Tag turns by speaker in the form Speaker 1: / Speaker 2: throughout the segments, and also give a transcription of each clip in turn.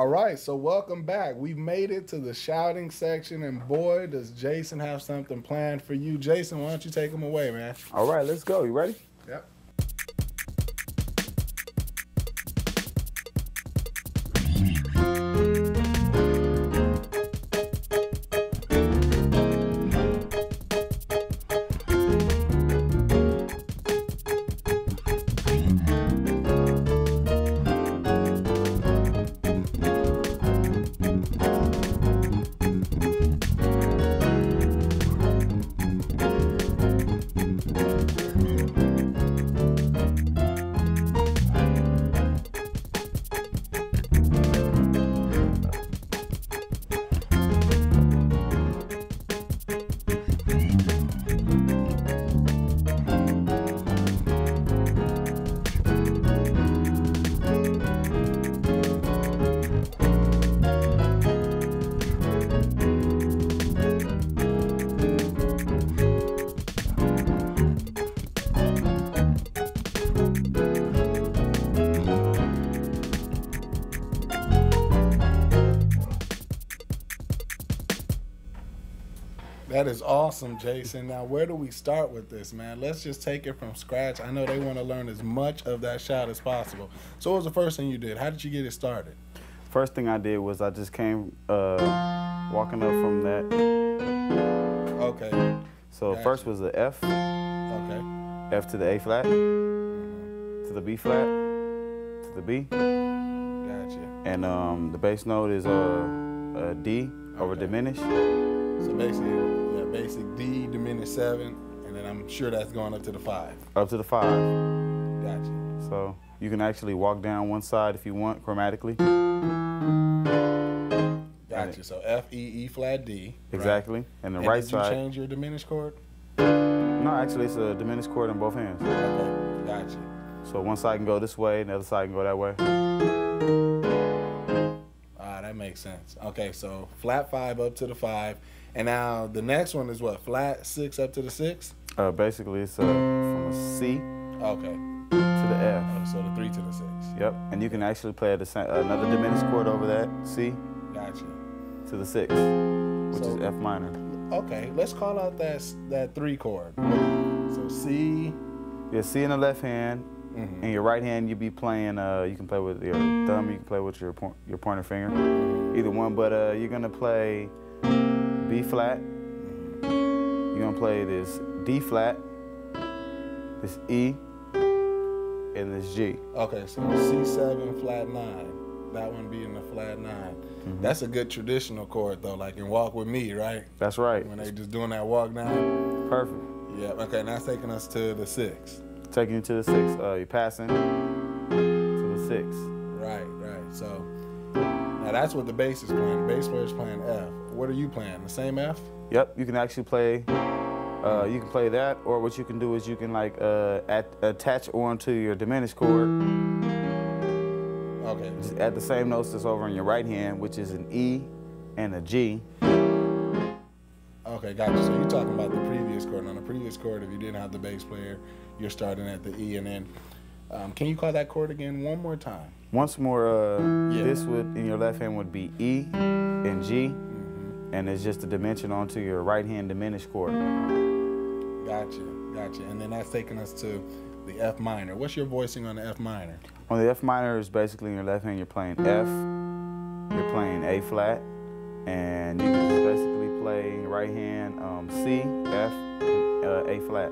Speaker 1: All right, so welcome back. We've made it to the shouting section, and boy, does Jason have something planned for you. Jason, why don't you take him away, man?
Speaker 2: All right, let's go. You ready?
Speaker 1: Yep. That is awesome, Jason. Now, where do we start with this, man? Let's just take it from scratch. I know they want to learn as much of that shout as possible. So what was the first thing you did? How did you get it started?
Speaker 2: First thing I did was I just came walking up from that.
Speaker 1: Okay.
Speaker 2: So
Speaker 1: Gotcha.
Speaker 2: First was the F.
Speaker 1: Okay.
Speaker 2: F to the A flat, to the B flat, to the B.
Speaker 1: Gotcha.
Speaker 2: And the bass note is a D over
Speaker 1: Okay.
Speaker 2: diminished.
Speaker 1: So basically, yeah, basic D, diminished 7, and then I'm sure that's going up to the 5.
Speaker 2: Up to the 5.
Speaker 1: Gotcha.
Speaker 2: So you can actually walk down one side if you want chromatically.
Speaker 1: Gotcha. So F, E, E flat, D.
Speaker 2: Exactly.
Speaker 1: Right?
Speaker 2: And the
Speaker 1: And
Speaker 2: right
Speaker 1: did
Speaker 2: side.
Speaker 1: you change your diminished chord?
Speaker 2: No, actually it's a diminished chord on both hands.
Speaker 1: Okay. Gotcha.
Speaker 2: So one side can go this way, and the other side can go that way.
Speaker 1: That makes sense. Okay, so flat 5 up to the 5. And now the next one is what? Flat 6 up to the 6?
Speaker 2: Basically it's from a C
Speaker 1: Okay.
Speaker 2: to the F.
Speaker 1: So the 3 to the 6.
Speaker 2: Yep, and you can actually play another diminished chord over that, C,
Speaker 1: Gotcha.
Speaker 2: to the 6, which is F minor.
Speaker 1: Okay, let's call out that 3 chord. So C.
Speaker 2: Yeah, C in the left hand.
Speaker 1: Mm-hmm.
Speaker 2: In your right hand, you be playing. You can play with your thumb. You can play with your pointer finger. Either one, but you're gonna play B flat. You're gonna play this D flat, this E, and this G.
Speaker 1: Okay, so C7 flat 9. That one being the flat 9.
Speaker 2: Mm-hmm.
Speaker 1: That's a good traditional chord though, like in Walk With Me, right?
Speaker 2: That's right.
Speaker 1: When they just doing that walk down.
Speaker 2: Perfect.
Speaker 1: Yeah. Okay, now that's taking us to the 6.
Speaker 2: Taking you to the 6. You're passing to the 6.
Speaker 1: Right. So now that's what the bass is playing. The bass player is playing F. What are you playing? The same F?
Speaker 2: Yep. You can actually play. You can play that, or what you can do is you can like attach onto your diminished chord.
Speaker 1: Okay.
Speaker 2: Just add the same notes that's over in your right hand, which is an E and a G.
Speaker 1: Okay, gotcha. So you're talking about the previous chord. On the previous chord, if you didn't have the bass player, you're starting at the E, and then can you call that chord again one more time?
Speaker 2: Once more,
Speaker 1: Yeah.
Speaker 2: this would in your left hand would be E and G, and it's just a dimension onto your right hand diminished chord.
Speaker 1: Gotcha. And then that's taking us to the F minor. What's your voicing on the F minor?
Speaker 2: On the F minor is basically in your left hand you're playing F, you're playing A flat, and you can just basically play in your right hand C, F, and A flat.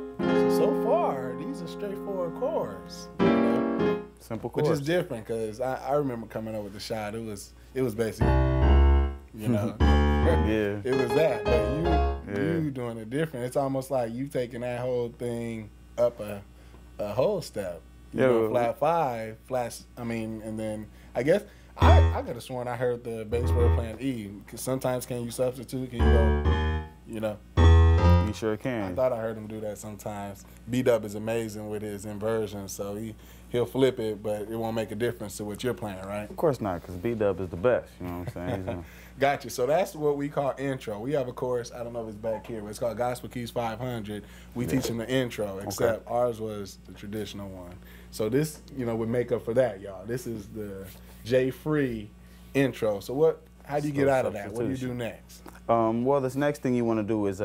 Speaker 1: So far, these are straightforward chords. You know?
Speaker 2: Simple chords.
Speaker 1: Which is different, because I remember coming up with the shot. It was basically, you know,
Speaker 2: Yeah.
Speaker 1: it was that. But you doing it different. It's almost like you taking that whole thing up a whole step. You know, flat 5, flats. I mean, and then I guess I could have sworn I heard the bass player playing E. Because sometimes can you substitute? Can you go, you know?
Speaker 2: You sure can.
Speaker 1: I thought I heard him do that sometimes. B-Dub is amazing with his inversion, so he'll flip it, but it won't make a difference to what you're playing, right?
Speaker 2: Of course not, because B-Dub is the best, you know what I'm saying?
Speaker 1: Gotcha. So that's what we call intro. We have a course, I don't know if it's back here, but it's called Gospel Keys 500. We teach them the intro, except ours was the traditional one. So this, you know, would make up for that, y'all. This is the J-Free intro. So how do you get out of that? What do you do next?
Speaker 2: Well, this next thing you want to do is,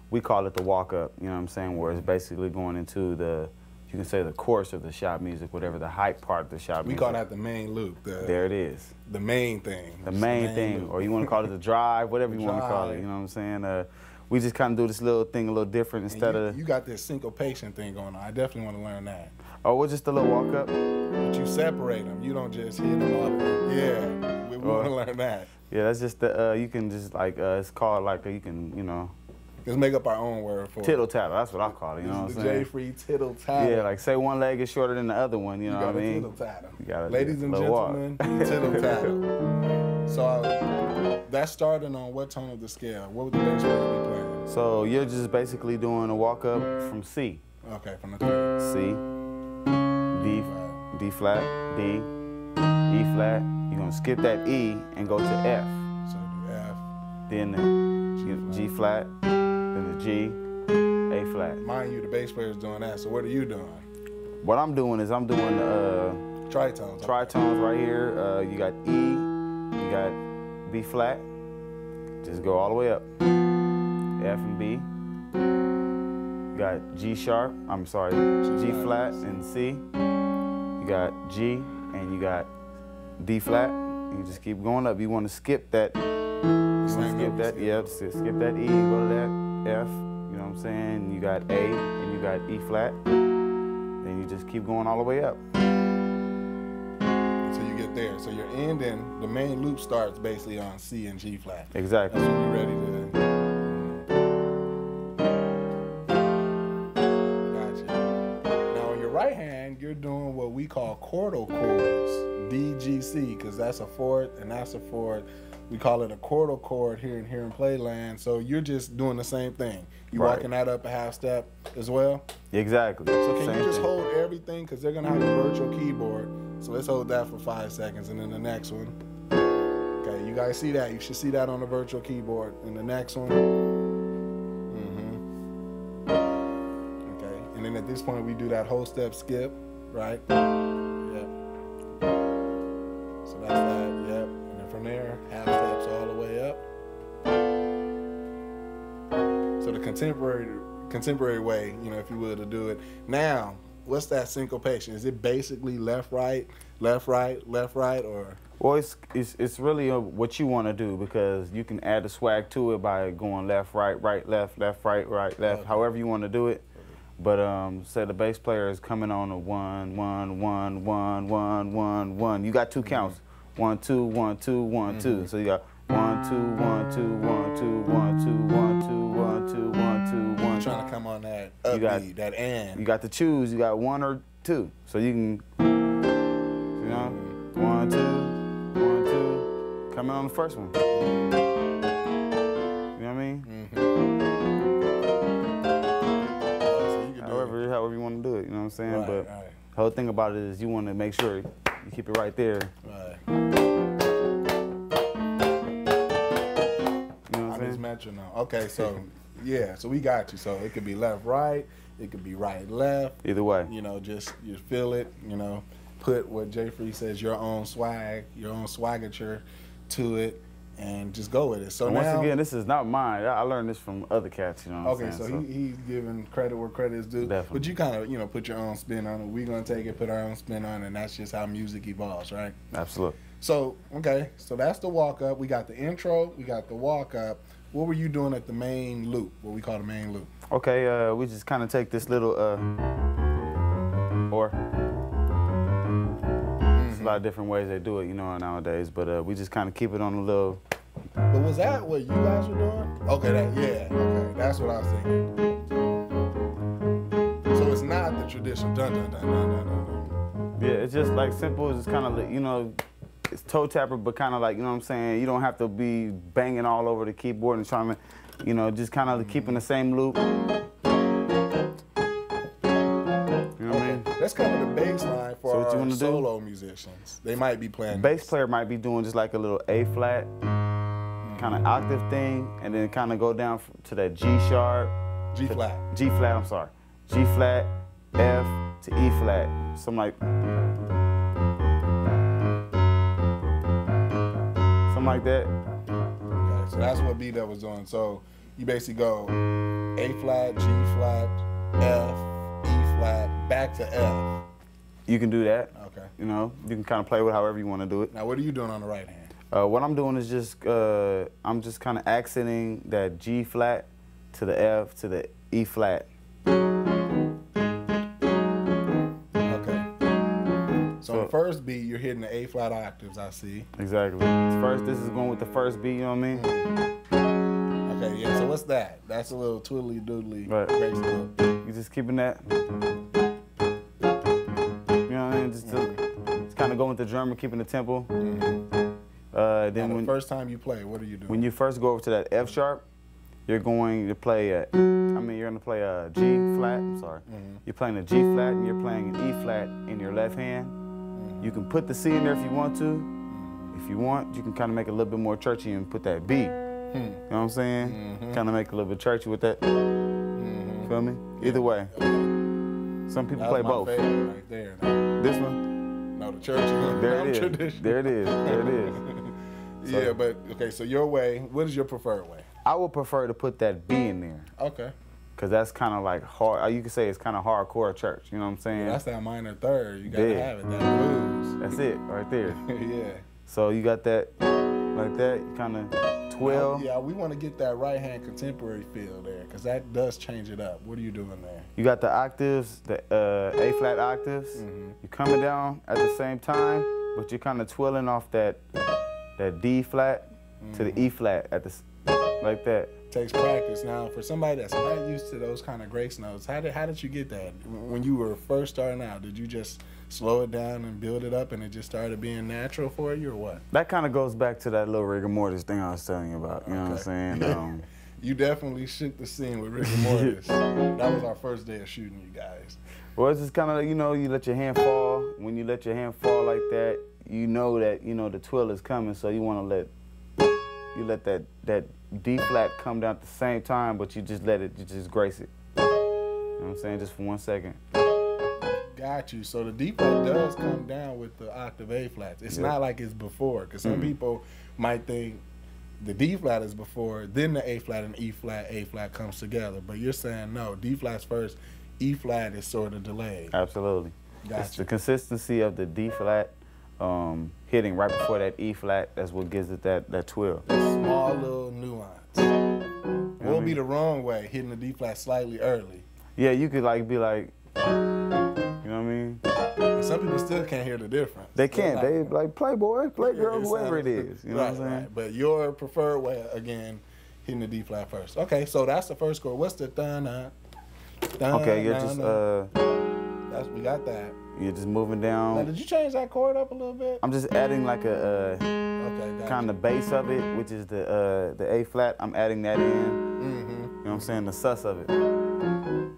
Speaker 2: we call it the walk-up, you know what I'm saying, where it's basically going into you can say the chorus of the shop music, whatever the hype part of the shop music.
Speaker 1: We call that the main loop.
Speaker 2: There it is.
Speaker 1: The main thing.
Speaker 2: The main thing, or you want to call it the drive, whatever you want to call it, you know what I'm saying? We just kind of do this little thing a little different instead of...
Speaker 1: You got this syncopation thing going on. I definitely want to learn that.
Speaker 2: Oh, well, just a little walk-up?
Speaker 1: But you separate them. You don't just hit them all. Yeah, we want to learn that.
Speaker 2: Yeah, that's just you can just like, it's called like, you can, you know...
Speaker 1: Let's make up our own word for it.
Speaker 2: Tittle-tattle, that's what I call it, you know what I'm saying?
Speaker 1: The J-Free tittle-tattle.
Speaker 2: Yeah, like say one leg is shorter than the other one, you know what I mean?
Speaker 1: Tittle-tattle. Ladies and gentlemen, tittle-tattle. So that's starting on what tone of the scale? What would the bass player be playing?
Speaker 2: So you're just basically doing a walk-up from C.
Speaker 1: Okay, from the third.
Speaker 2: C, D flat, D, E flat. You're gonna skip that E and go to F.
Speaker 1: So do F.
Speaker 2: Then the G flat. Then the G, A flat.
Speaker 1: Mind you, the bass player is doing that. So what are you doing?
Speaker 2: What I'm doing is I'm doing
Speaker 1: tritones.
Speaker 2: Tritones right here. You got E, you got B flat. Just go all the way up. F and B. You got G sharp. I'm sorry, G flat and C. You got G and you got D flat. And you just keep going up. You want to skip that. Skip that. Yep. Skip that E and go to that. F, you know what I'm saying? You got A and you got E flat. Then you just keep going all the way up.
Speaker 1: So you get there. So you're ending, the main loop starts basically on C and G flat.
Speaker 2: Exactly.
Speaker 1: That's when you're ready to... Gotcha. Now on your right hand, you're doing what we call chordal chords, D, G, C, because that's a fourth and that's a fourth. We call it a chordal chord here in Playland. So you're just doing the same thing. You walking that up a half step as well?
Speaker 2: Exactly.
Speaker 1: So can you just hold everything? Because they're going to have a virtual keyboard. So let's hold that for 5 seconds. And then the next one. Okay, you guys see that? You should see that on the virtual keyboard. And the next one. Okay. And then at this point, we do that whole step skip, right? Yep. So that's that, yep. From there, half steps all the way up. So the contemporary way, you know, if you will, to do it. Now, what's that syncopation? Is it basically left, right, left, right, left, right, or?
Speaker 2: Well, it's really what you want to do, because you can add the swag to it by going left, right, right, left, right, right, left, however you want to do it. But say the bass player is coming on a 1, 1, 1, 1, 1, 1, 1. You got 2 counts. 1, 2, 1, 2, 1, 2. So you got 1, 2, 1, 2, 1, 2, 1, 2, 1, 2, 1, 2, 1, 2, 1.
Speaker 1: You're trying to come on that upbeat, that and.
Speaker 2: You got to choose. You got 1 or 2. So you can, you know, 1, 2, 1, 2. Coming on the first one. You know what I mean? However you want to do it. You know what I'm saying?
Speaker 1: Right,
Speaker 2: but the whole thing about it is you want to make sure you keep it right there.
Speaker 1: Right.
Speaker 2: You know what I'm saying?
Speaker 1: Metronome. Okay, so yeah, so we got you. So it could be left, right. It could be right, left.
Speaker 2: Either way.
Speaker 1: You know, just you feel it. You know, put what J-Free says, your own swag, your own swagature to it, and just go with it. So
Speaker 2: once again, this is not mine. I learned this from other cats. You know what I'm saying?
Speaker 1: So he's giving credit where credit is due.
Speaker 2: Definitely.
Speaker 1: But you kind of, you know, put your own spin on it. We're gonna take it, put our own spin on it, and that's just how music evolves, right?
Speaker 2: Absolutely.
Speaker 1: So okay, so that's the walk up. We got the intro. We got the walk up. What were you doing at the main loop? What we call the main loop?
Speaker 2: Okay, we just kind of take this little or. There's a lot of different ways they do it, you know, nowadays. But we just kind of keep it on a little.
Speaker 1: But was that what you guys were doing? Okay, okay, that's what I was thinking. So it's not the traditional dun dun dun dun dun dun.
Speaker 2: Yeah, it's just like simple. It's just kind of, you know, it's toe tapper, but kind of like, you know what I'm saying? You don't have to be banging all over the keyboard and trying to, you know, just kind of keeping the same loop. You know what I mean?
Speaker 1: Let's cover the bass line for our solo musicians. They might be playing.
Speaker 2: Bass player might be doing just like a little A flat kind of octave thing, and then kind of go down to that G sharp.
Speaker 1: G flat.
Speaker 2: G flat, I'm sorry. G flat, F to E flat. Something like. something like that.
Speaker 1: Okay, so that's what B-Dub was doing. So you basically go A flat, G flat, F, E flat, back to F.
Speaker 2: You can do that.
Speaker 1: Okay.
Speaker 2: You know, you can kind of play with however you want to do it.
Speaker 1: Now, what are you doing on the right hand?
Speaker 2: What I'm doing is just, I'm just kind of accenting that G flat to the F to the E flat.
Speaker 1: Okay. So the first beat, you're hitting the A flat octaves, I see.
Speaker 2: Exactly. First, this is going with the first beat, you know what I mean?
Speaker 1: Okay, yeah, so what's that? That's a little twiddly doodly.
Speaker 2: Right.
Speaker 1: You
Speaker 2: just keeping that. You know what I mean? Just kind of going with the drummer, keeping the tempo. Then
Speaker 1: the first time you play, what are you doing?
Speaker 2: When you first go over to that F sharp, you're going to play you're going to play a G flat, I'm sorry. You're playing a G flat and you're playing an E flat in your left hand. You can put the C in there if you want to. If you want, you can kind of make it a little bit more churchy and put that B. You know what I'm saying? Kind of make it a little bit churchy with that. Feel me? Either way. Some people play both.
Speaker 1: Right there.
Speaker 2: This one?
Speaker 1: No, the churchy one.
Speaker 2: There it is. There it is. There it is.
Speaker 1: So, yeah, but okay, so your way, what is your preferred way?
Speaker 2: I would prefer to put that B in there.
Speaker 1: Okay.
Speaker 2: Because that's kind of like hard, you could say it's kind of hardcore church, you know what I'm saying?
Speaker 1: Yeah, that's that minor third, you gotta have it, that blues.
Speaker 2: That's it, right there.
Speaker 1: Yeah.
Speaker 2: So you got that, like that, you kind of twirl.
Speaker 1: Yeah, we want to get that right hand contemporary feel there, because that does change it up. What are you doing there?
Speaker 2: You got the octaves, the A flat octaves. You're coming down at the same time, but you're kind of twirling off that D flat to the E flat at the, like that.
Speaker 1: Takes practice. Now, for somebody that's not used to those kind of grace notes, how did you get that? When you were first starting out, did you just slow it down and build it up and it just started being natural for you, or what?
Speaker 2: That kind of goes back to that little rigor mortis thing I was telling you about, you know what I'm saying?
Speaker 1: You definitely shook the scene with rigor mortis. That was our first day of shooting you guys.
Speaker 2: Well, it's just kind of, you know, you let your hand fall. When you let your hand fall like that, you know that, you know, the twill is coming, so you want to let that D flat come down at the same time, but you just let it, you just grace it. You know what I'm saying? Just for 1 second.
Speaker 1: Got you. So the D flat does come down with the octave A flats. It's not like it's before, because some people might think the D flat is before, then the A flat and E flat, A flat comes together. But you're saying no, D flat's first, E flat is sort of delayed.
Speaker 2: Absolutely.
Speaker 1: Gotcha.
Speaker 2: It's the consistency of the D flat hitting right before that E flat. That's what gives it that twirl.
Speaker 1: Small little nuance. What would be the wrong way, hitting the D flat slightly early?
Speaker 2: Yeah, you could like be like, you know what I mean?
Speaker 1: And some people still can't hear the difference.
Speaker 2: They can't. They like Playboy, Playgirl, whoever it is. You know what I'm saying?
Speaker 1: Right. But your preferred way, again, hitting the D flat first. Okay, so that's the first chord. What's the dun-dun?
Speaker 2: Okay, you're just
Speaker 1: we got that.
Speaker 2: You're just moving down.
Speaker 1: Now, did you change that chord up a little bit?
Speaker 2: I'm just adding like a kind of bass of it, which is the A flat. I'm adding that in. You know what I'm saying? The sus of it.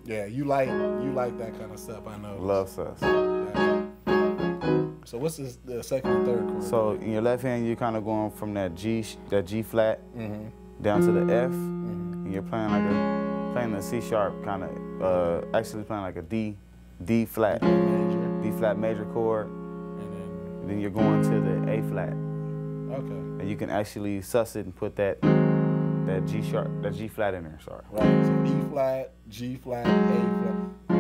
Speaker 1: Yeah, you like that kind of stuff, I know.
Speaker 2: Love sus.
Speaker 1: Yeah. So what's the second and third chord?
Speaker 2: So in your left hand, you're kind of going from that G flat down to the F, and you're playing a C sharp kind of, actually playing like a D flat. D flat major chord, and then you're going to the A flat.
Speaker 1: Okay.
Speaker 2: And you can actually sus it and put that G flat in there. Sorry.
Speaker 1: Right. So E flat, G flat, A flat.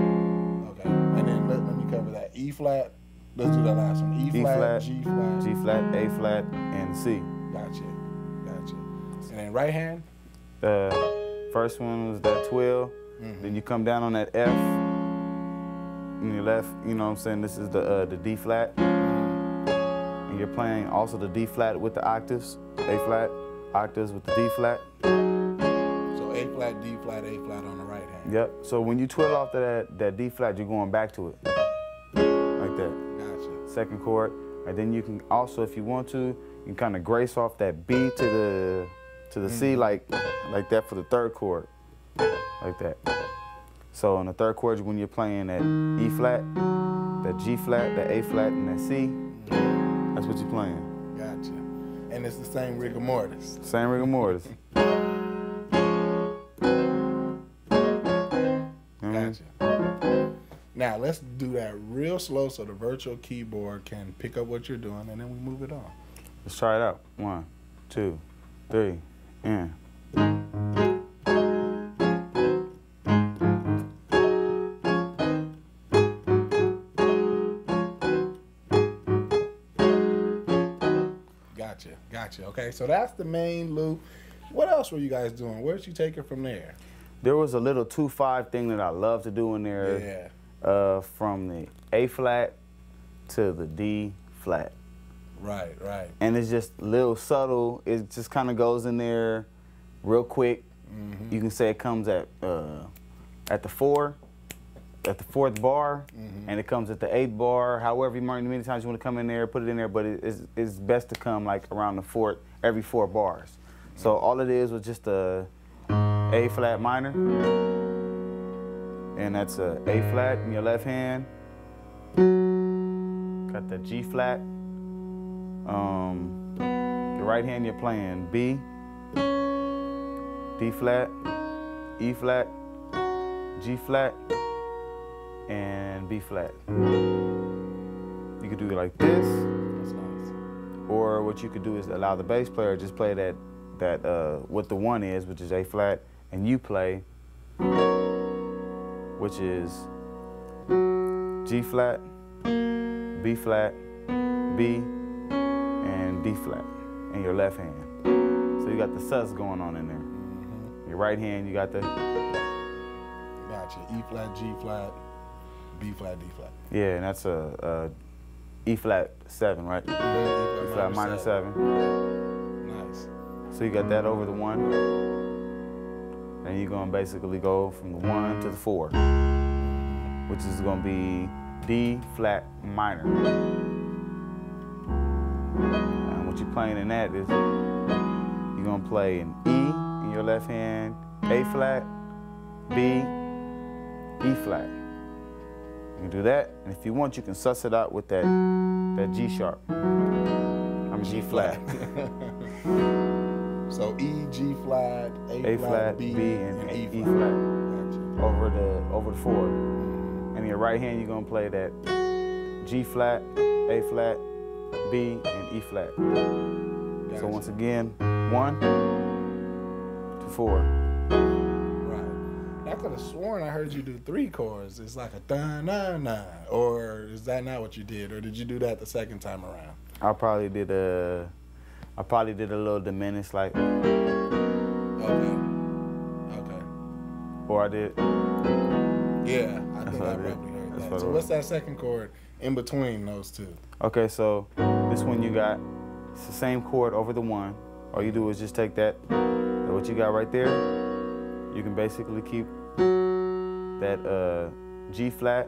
Speaker 1: Okay. And then let me cover that. E flat. Let's do that last one. E flat, G flat,
Speaker 2: G flat, A flat, and C.
Speaker 1: Gotcha. And then right hand.
Speaker 2: The first one was that twirl. Then you come down on that F. On your left, you know what I'm saying, this is the D flat. And you're playing also the D flat with the octaves, A flat, octaves with the D flat.
Speaker 1: So A flat, D flat, A flat on the right hand.
Speaker 2: Yep, so when you twirl off to that D flat, you're going back to it, like that.
Speaker 1: Gotcha.
Speaker 2: Second chord, and then you can also, if you want to, you can kind of grace off that B to the C like that for the third chord, like that. So on the third chord, when you're playing that E flat, that G flat, that A flat, and that C, that's what you're playing.
Speaker 1: Gotcha. And it's the same rigor mortis.
Speaker 2: Same rigor mortis.
Speaker 1: Gotcha. Now let's do that real slow so the virtual keyboard can pick up what you're doing, and then we move it on.
Speaker 2: Let's try it out. 1, 2, 3, and.
Speaker 1: Gotcha. Okay, so that's the main loop. What else were you guys doing? Where'd you take it from there?
Speaker 2: There was a little 2-5 thing that I love to do in there. Yeah. From the A flat to the D flat.
Speaker 1: Right.
Speaker 2: And it's just a little subtle. It just kind of goes in there real quick. Mm-hmm. You can say it comes at the 4th bar, mm-hmm. and it comes at the 8th bar. However many times you want to come in there, put it in there, but it's best to come like around the 4th, every 4 bars. Mm-hmm. So all it is was just a A flat minor, and that's a A flat in your left hand. Got the G flat. Your right hand you're playing B, D flat, E flat, G flat, and B flat. You could do it like this. That's nice. Or what you could do is allow the bass player just play that what the 1 is, which is A flat, and you play, which is G flat, B flat, B, and D flat in your left hand. So you got the sus going on in there. Mm-hmm. Your right hand, you got the.
Speaker 1: Gotcha. E flat, G flat, B flat, D flat.
Speaker 2: Yeah, and that's a E flat 7, right?
Speaker 1: Mm-hmm.
Speaker 2: E flat minor 7.
Speaker 1: Nice.
Speaker 2: So you got that over the 1. And you're gonna basically go from the 1 to the 4, which is gonna be D flat minor. And what you're playing in that is you're gonna play an E in your left hand, A flat, B, E flat. You can do that, and if you want, you can suss it out with that G sharp. G flat.
Speaker 1: So E, G flat, A flat, B, and E flat.
Speaker 2: Gotcha. Over the 4. And your right hand, you're gonna play that G flat, A flat, B, and E flat. Gotcha. So once again, 1 to 4.
Speaker 1: I could have sworn I heard you do 3 chords. It's like a da-na-na. Or is that not what you did? Or did you do that the second time around?
Speaker 2: I probably did a little diminished, like.
Speaker 1: Okay.
Speaker 2: Or I did.
Speaker 1: Yeah, I think I probably heard that. So what's that second chord in between those 2?
Speaker 2: Okay, so this one you got, it's the same chord over the 1. All you do is just take that, what you got right there. You can basically keep that G flat.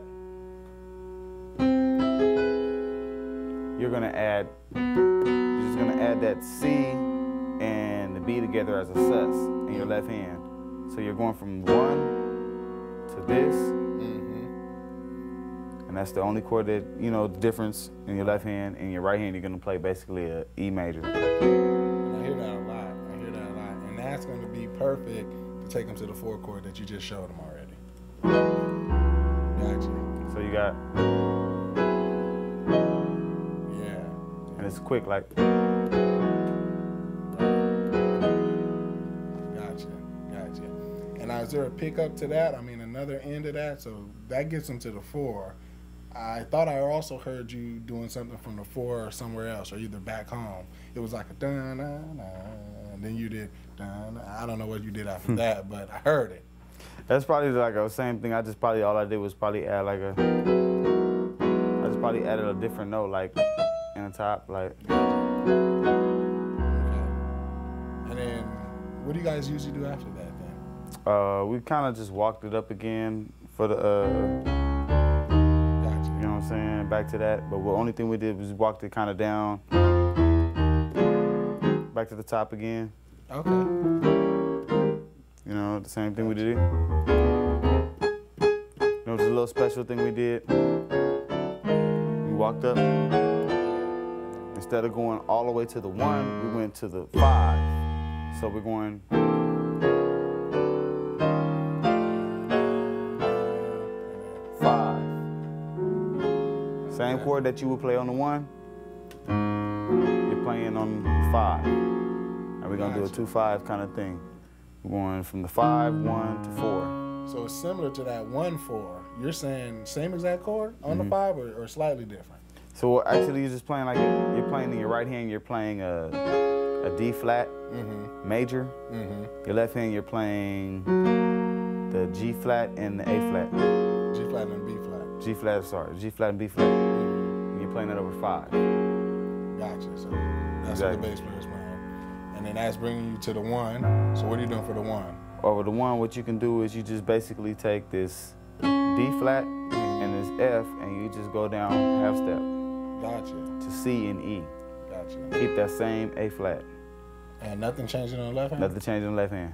Speaker 2: You're just gonna add that C and the B together as a sus in your left hand. So you're going from 1 to this, and that's the only chord that, you know, the difference in your left hand. In your right hand, you're gonna play basically a E major.
Speaker 1: And I hear that a lot. And that's gonna be perfect to take them to the 4 chord that you just showed them already. Gotcha.
Speaker 2: So you got. And it's quick, like.
Speaker 1: Gotcha. And now, is there a pickup to that? I mean, another end of that? So that gets them to the 4. I thought I also heard you doing something from the 4 or somewhere else, or either back home. It was like a da-na-na, and then you did da-na. I don't know what you did after that, but I heard it.
Speaker 2: That's probably like the same thing. All I did was probably add like I just probably added a different note, like in the top, like.
Speaker 1: Okay. And then, what do you guys usually do after that then?
Speaker 2: We kind of just walked it up again for the.
Speaker 1: Gotcha.
Speaker 2: You know what I'm saying? Back to that, but the only thing we did was walked it kind of down, back to the top again.
Speaker 1: Okay.
Speaker 2: You know, the same thing we did. You know, the little special thing we did. We walked up. Instead of going all the way to the 1, we went to the 5. So we're going. Same chord that you would play on the 1, you're playing on 5. we're gonna do a 2-5 kind of thing. We're going from the 5, 1 to 4.
Speaker 1: So it's similar to that 1-4. You're saying same exact chord on the 5 or slightly different?
Speaker 2: So actually you're just playing like, you're playing in your right hand, you're playing a D flat major. Your left hand, you're playing the G flat and the A flat.
Speaker 1: G flat and B flat.
Speaker 2: G flat, sorry, G flat and B flat. And you're playing that over 5.
Speaker 1: Gotcha. So that's what the bass player is playing. And then that's bringing you to the 1. So what are you doing for the 1?
Speaker 2: Over the 1, what you can do is you just basically take this D flat and this F, and you just go down half step.
Speaker 1: Gotcha.
Speaker 2: To C and E.
Speaker 1: Gotcha.
Speaker 2: Keep that same A flat.
Speaker 1: And nothing changing on the left hand?
Speaker 2: Nothing changing on the left hand.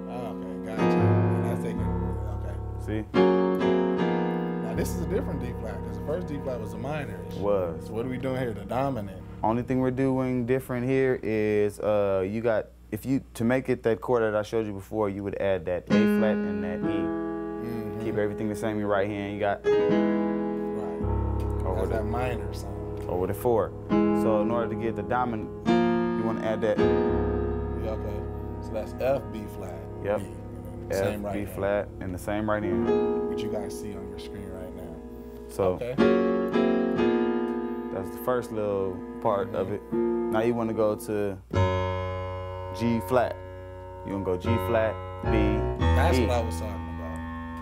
Speaker 1: Okay, gotcha. And that's taking, okay.
Speaker 2: See?
Speaker 1: Now this is a different D flat, because the first D flat was a minor.
Speaker 2: It was.
Speaker 1: So what are we doing here, the dominant?
Speaker 2: Only thing we're doing different here is you got, to make it that chord that I showed you before, you would add that A flat and that E. Keep everything the same in your right hand. You got
Speaker 1: over that minor sound.
Speaker 2: Over the 4. So in order to get the dominant, you want to add that.
Speaker 1: Yeah, okay. So that's F, B flat.
Speaker 2: Yep.
Speaker 1: B,
Speaker 2: F,
Speaker 1: same right
Speaker 2: B
Speaker 1: hand.
Speaker 2: flat, and the same right hand.
Speaker 1: Which you guys see on your screen right now.
Speaker 2: So
Speaker 1: okay.
Speaker 2: That's the first little part of it. Now you want to go to G flat. You want to go G flat, B,
Speaker 1: That's
Speaker 2: E.
Speaker 1: what I was talking about.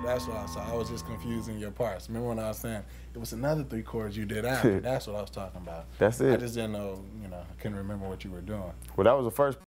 Speaker 1: That's what I saw. I was just confusing your parts. Remember when I was saying it was another 3 chords you did after? That's what I was talking about.
Speaker 2: That's it.
Speaker 1: I just didn't know, I couldn't remember what you were doing.
Speaker 2: Well, that was the first